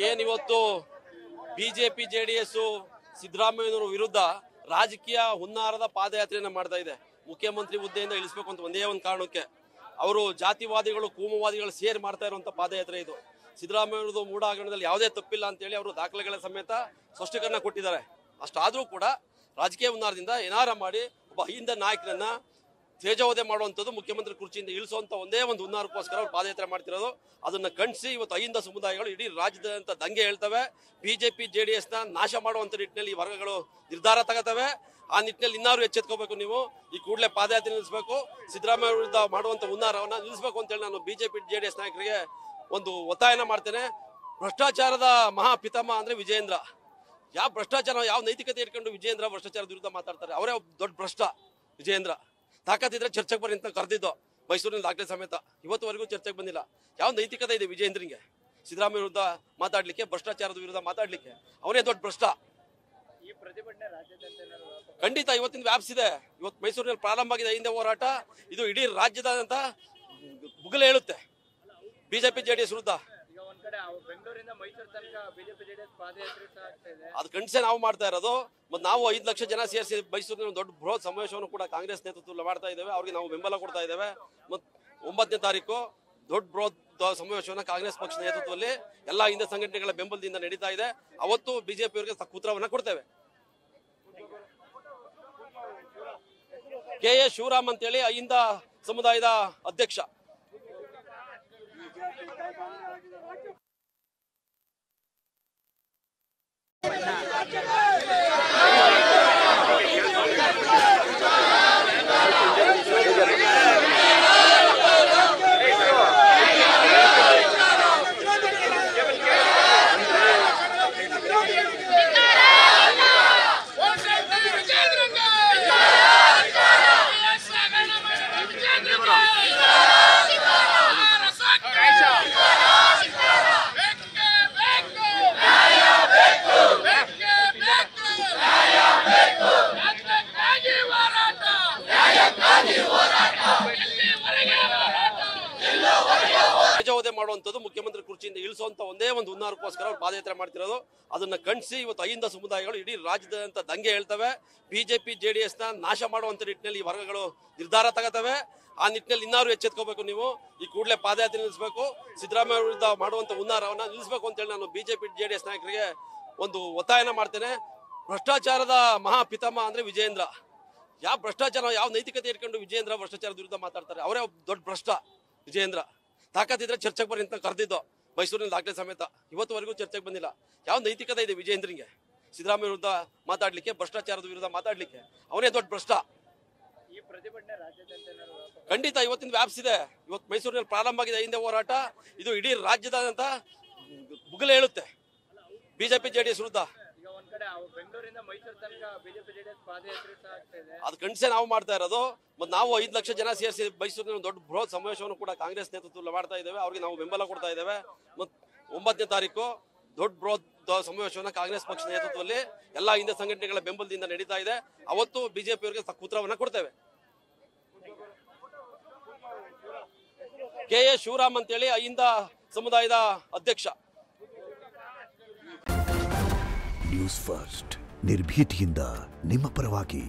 ಏನಿವತ್ತು BJP JDS ಸಿದ್ದರಾಮಯ್ಯನವರ ವಿರುದ್ಧ ರಾಜಕೀಯ ಹುನ್ನಾರದ ಪಾದಯಾತ್ರೆಯನ್ನು ಮಾಡ್ತಾ ಇದೆ. ಮುಖ್ಯಮಂತ್ರಿ ಹುದ್ದೆಯಿಂದ ಇಳಿಸಬೇಕು ಅಂತ ಒಂದೇ ಒಂದು ಕಾರಣಕ್ಕೆ ಅವರು ಜಾತಿವಾದಿಗಳು ಕೋಮುವಾದಿಗಳು ಸೇರಿ ಮಾಡ್ತಾ ಇರುವಂತ ಪಾದಯಾತ್ರೆ ಇದು. ಸಿದ್ದರಾಮಯ್ಯನವರದು ಮೂಢ ಹಗರಣದಲ್ಲಿ ಯಾವುದೇ ತಪ್ಪಿಲ್ಲ ಅಂತ ಹೇಳಿ ಅವರು ದಾಖಲೆಗಳ ಸಮೇತ ಸ್ಪಷ್ಟೀಕರಣ ಕೊಟ್ಟಿದ್ದಾರೆ. ಅಷ್ಟಾದ್ರೂ ಕೂಡ ರಾಜಕೀಯ ಹುನ್ನಾರದಿಂದ ಏನಾರ ಮಾಡಿ ಒಬ್ಬ ಹಿಂದ ನಾಯಕರನ್ನ ತೇಜೋವಧೆ ಮಾಡುವಂಥದ್ದು, ಮುಖ್ಯಮಂತ್ರಿ ಕುರ್ಚಿಯಿಂದ ಇಳಿಸುವಂತ ಒಂದೇ ಒಂದು ಹುನ್ನಾರಕ್ಕೋಸ್ಕರ ಅವ್ರು ಪಾದಯಾತ್ರೆ ಮಾಡ್ತಿರೋದು. ಅದನ್ನ ಖಂಡಿಸಿ ಇವತ್ತು ಅಹಿಂದ ಸಮುದಾಯಗಳು ಇಡೀ ರಾಜ್ಯದಂತ ದಂಗೆ ಹೇಳ್ತವೆ. ಬಿಜೆಪಿ ಜೆಡಿಎಸ್ ನ ನಾಶ ಮಾಡುವಂತ ನಿಟ್ಟಿನಲ್ಲಿ ಈ ವರ್ಗಗಳು ನಿರ್ಧಾರ ತಗೋತವೆ. ಆ ನಿಟ್ಟಿನಲ್ಲಿ ಇನ್ನಾರು ಎಚ್ಚೆತ್ಕೋಬೇಕು. ನೀವು ಈ ಕೂಡಲೇ ಪಾದಯಾತ್ರೆ ನಿಲ್ಲಿಸಬೇಕು. ಸಿದ್ದರಾಮಯ್ಯ ವಿರುದ್ಧ ಮಾಡುವಂತ ಹುನ್ನಾರವನ್ನ ನಿಲ್ಲಿಸಬೇಕು ಅಂತ ಹೇಳಿ ನಾನು ಬಿಜೆಪಿ ಜೆಡಿಎಸ್ ನಾಯಕರಿಗೆ ಒಂದು ಒತ್ತಾಯನ ಮಾಡ್ತೇನೆ. ಭ್ರಷ್ಟಾಚಾರದ ಮಹಾಪಿತಾಮ ಅಂದ್ರೆ ವಿಜಯೇಂದ್ರ. ಯಾವ ಭ್ರಷ್ಟಾಚಾರ, ಯಾವ ನೈತಿಕತೆ ಇಟ್ಕೊಂಡು ವಿಜಯೇಂದ್ರ ಭ್ರಷ್ಟಾಚಾರದ ವಿರುದ್ಧ ಮಾತಾಡ್ತಾರೆ? ಅವರೇ ದೊಡ್ಡ ಭ್ರಷ್ಟ ವಿಜಯೇಂದ್ರ. ತಾಕತ್ತಿದ್ರೆ ಚರ್ಚೆಗೆ ಬರ್ರಿ ಅಂತ ಕರೆದಿದ್ದು ಮೈಸೂರಿನ ದಾಖಲೆ ಸಮೇತ. ಇವತ್ತುವರೆಗೂ ಚರ್ಚೆಗೆ ಬಂದಿಲ್ಲ. ಯಾವ ನೈತಿಕತೆ ಇದೆ ವಿಜಯೇಂದ್ರಿಗೆ ಸಿದ್ದರಾಮಯ್ಯ ವಿರುದ್ಧ ಮಾತಾಡ್ಲಿಕ್ಕೆ, ಭ್ರಷ್ಟಾಚಾರದ ವಿರುದ್ಧ ಮಾತಾಡ್ಲಿಕ್ಕೆ? ಅವನೇ ದೊಡ್ಡ ಭ್ರಷ್ಟ. ಖಂಡಿತ ಇವತ್ತಿನ ವ್ಯಾಪ್ಸಿದೆ. ಇವತ್ತು ಮೈಸೂರಿನಲ್ಲಿ ಪ್ರಾರಂಭ ಆಗಿದೆ ಅಹಿಂದ ಹೋರಾಟ. ಇದು ಇಡೀ ರಾಜ್ಯದಾದಂತ ಮುಗಿಲು ಹೇಳುತ್ತೆ ಬಿಜೆಪಿ ಜೆಡಿಎಸ್ ವಿರುದ್ಧ. ಅದು ಖಂಡಿಸಿ ನಾವು ಮಾಡ್ತಾ ಇರೋದು. ಮತ್ತೆ ನಾವು 5 ಲಕ್ಷ ಜನ ಸೇರಿಸಿ ಮೈಸೂರಿನ ದೊಡ್ಡ ಬೃಹತ್ ಸಮಾವೇಶವನ್ನು ಕೂಡ ಕಾಂಗ್ರೆಸ್ ನೇತೃತ್ವದಲ್ಲಿ ಮಾಡ್ತಾ ಇದ್ದೇವೆ. ಅವ್ರಿಗೆ ನಾವು ಬೆಂಬಲ ಕೊಡ್ತಾ ಇದ್ದೇವೆ. ಮತ್ತು 9ನೇ ತಾರೀಕು ದೊಡ್ಡ ಬೃಹತ್ ಸಮಾವೇಶವನ್ನು ಕಾಂಗ್ರೆಸ್ ಪಕ್ಷದ ನೇತೃತ್ವದಲ್ಲಿ ಎಲ್ಲಾ ಹಿಂದೆ ಸಂಘಟನೆಗಳ ಬೆಂಬಲದಿಂದ ನಡೀತಾ ಇದೆ. ಅವತ್ತು ಬಿಜೆಪಿ ಅವರಿಗೆ ಉತ್ತರವನ್ನ ಕೊಡ್ತೇವೆ. ಕೆ ಎ ಶಿವರಾಮ್ ಅಂತೇಳಿ ಅಹಿಂದ ಸಮುದಾಯದ ಅಧ್ಯಕ್ಷ. ಮಾಡುವಂಥದ್ದು, ಮುಖ್ಯಮಂತ್ರಿ ಕುರ್ಚಿಯಿಂದ ಇಳಿಸುವಂತ ಒಂದೇ ಒಂದು ಹುನ್ನಾರಕ್ಕೋಸ್ಕರ ಅವ್ರು ಪಾದಯಾತ್ರೆ ಮಾಡ್ತಿರೋದು. ಅದನ್ನ ಖಂಡಿಸಿ ಇವತ್ತು ಅಹಿಂದ ಸಮುದಾಯಗಳು ಇಡೀ ರಾಜ್ಯದಂತ ದಂಗೆ ಹೇಳ್ತವೆ. ಬಿಜೆಪಿ ಜೆಡಿಎಸ್ ನ ನಾಶ ಮಾಡುವಂತ ನಿಟ್ಟಿನಲ್ಲಿ ಈ ವರ್ಗಗಳು ನಿರ್ಧಾರ ತಗೋತವೆ. ಆ ನಿಟ್ಟಿನಲ್ಲಿ ಇನ್ನಾರು ಎಚ್ಚೆತ್ಕೋಬೇಕು. ನೀವು ಈ ಕೂಡಲೇ ಪಾದಯಾತ್ರೆ ನಿಲ್ಲಿಸಬೇಕು. ಸಿದ್ದರಾಮಯ್ಯ ವಿರುದ್ಧ ಮಾಡುವಂತ ಹುನ್ನಾರವನ್ನ ನಿಲ್ಲಿಸಬೇಕು ಅಂತ ಹೇಳಿ ನಾನು ಬಿಜೆಪಿ ಜೆಡಿಎಸ್ ನಾಯಕರಿಗೆ ಒಂದು ಒತ್ತಾಯನ ಮಾಡ್ತೇನೆ. ಭ್ರಷ್ಟಾಚಾರದ ಮಹಾಪಿತಾಮ ಅಂದ್ರೆ ವಿಜಯೇಂದ್ರ. ಯಾವ ಭ್ರಷ್ಟಾಚಾರ, ಯಾವ ನೈತಿಕತೆ ಇಟ್ಕೊಂಡು ವಿಜಯೇಂದ್ರ ಭ್ರಷ್ಟಾಚಾರದ ವಿರುದ್ಧ ಮಾತಾಡ್ತಾರೆ? ಅವರೇ ದೊಡ್ಡ ಭ್ರಷ್ಟ ವಿಜಯೇಂದ್ರ. ತಾಕತ್ತಿದ್ರೆ ಚರ್ಚೆಗೆ ಬರ್ರಿ ಅಂತ ಕರೆದಿದ್ದು ಮೈಸೂರಿನ ದಾಖಲೆ ಸಮೇತ. ಇವತ್ತುವರೆಗೂ ಚರ್ಚೆಗೆ ಬಂದಿಲ್ಲ. ಯಾವ ನೈತಿಕತೆ ಇದೆ ವಿಜಯೇಂದ್ರಿಗೆ ಸಿದ್ದರಾಮಯ್ಯ ವಿರುದ್ಧ ಮಾತಾಡ್ಲಿಕ್ಕೆ, ಭ್ರಷ್ಟಾಚಾರದ ವಿರುದ್ಧ ಮಾತಾಡ್ಲಿಕ್ಕೆ? ಅವನೇ ದೊಡ್ಡ ಭ್ರಷ್ಟ. ಖಂಡಿತ ಇವತ್ತಿನ ವ್ಯಾಪ್ಸಿದೆ. ಇವತ್ತು ಮೈಸೂರಿನಲ್ಲಿ ಪ್ರಾರಂಭ ಆಗಿದೆ ಅಹಿಂದ ಹೋರಾಟ. ಇದು ಇಡೀ ರಾಜ್ಯದಾದಂತ ಮುಗಿಲು ಹೇಳುತ್ತೆ ಬಿಜೆಪಿ ಜೆಡಿಎಸ್ ವಿರುದ್ಧ. ಅದು ಖಂಡಿಸಿ ನಾವು ಮಾಡ್ತಾ ಇರೋದು. ಮತ್ತು ನಾವು 5 ಲಕ್ಷ ಜನ ಸೇರಿಸಿ ಮೈಸೂರಿನ ದೊಡ್ಡ ಬೃಹತ್ ಸಮಾವೇಶವನ್ನು ಕೂಡ ಕಾಂಗ್ರೆಸ್ ನೇತೃತ್ವದಲ್ಲಿ ಮಾಡ್ತಾ ಇದ್ದೇವೆ. ಅವ್ರಿಗೆ ನಾವು ಬೆಂಬಲ ಕೊಡ್ತಾ ಇದ್ದೇವೆ. ಮತ್ತು 9ನೇ ತಾರೀಕು ದೊಡ್ಡ ಬೃಹತ್ ಸಮಾವೇಶವನ್ನು ಕಾಂಗ್ರೆಸ್ ಪಕ್ಷದ ನೇತೃತ್ವದಲ್ಲಿ ಎಲ್ಲಾ ಹಿಂದೆ ಸಂಘಟನೆಗಳ ಬೆಂಬಲದಿಂದ ನಡೀತಾ ಇದೆ. ಅವತ್ತು ಬಿಜೆಪಿ ಅವರಿಗೆ ಉತ್ತರವನ್ನ ಕೊಡ್ತೇವೆ. ಕೆ ಎ ಶಿವರಾಮ್ ಅಂತೇಳಿ ಅಹಿಂದ ಸಮುದಾಯದ ಅಧ್ಯಕ್ಷ. ನ್ಯೂಸ್ ಫಸ್ಟ್ ನಿರ್ಭೀತಿಯಿಂದ ನಿಮ್ಮ ಪರವಾಗಿ.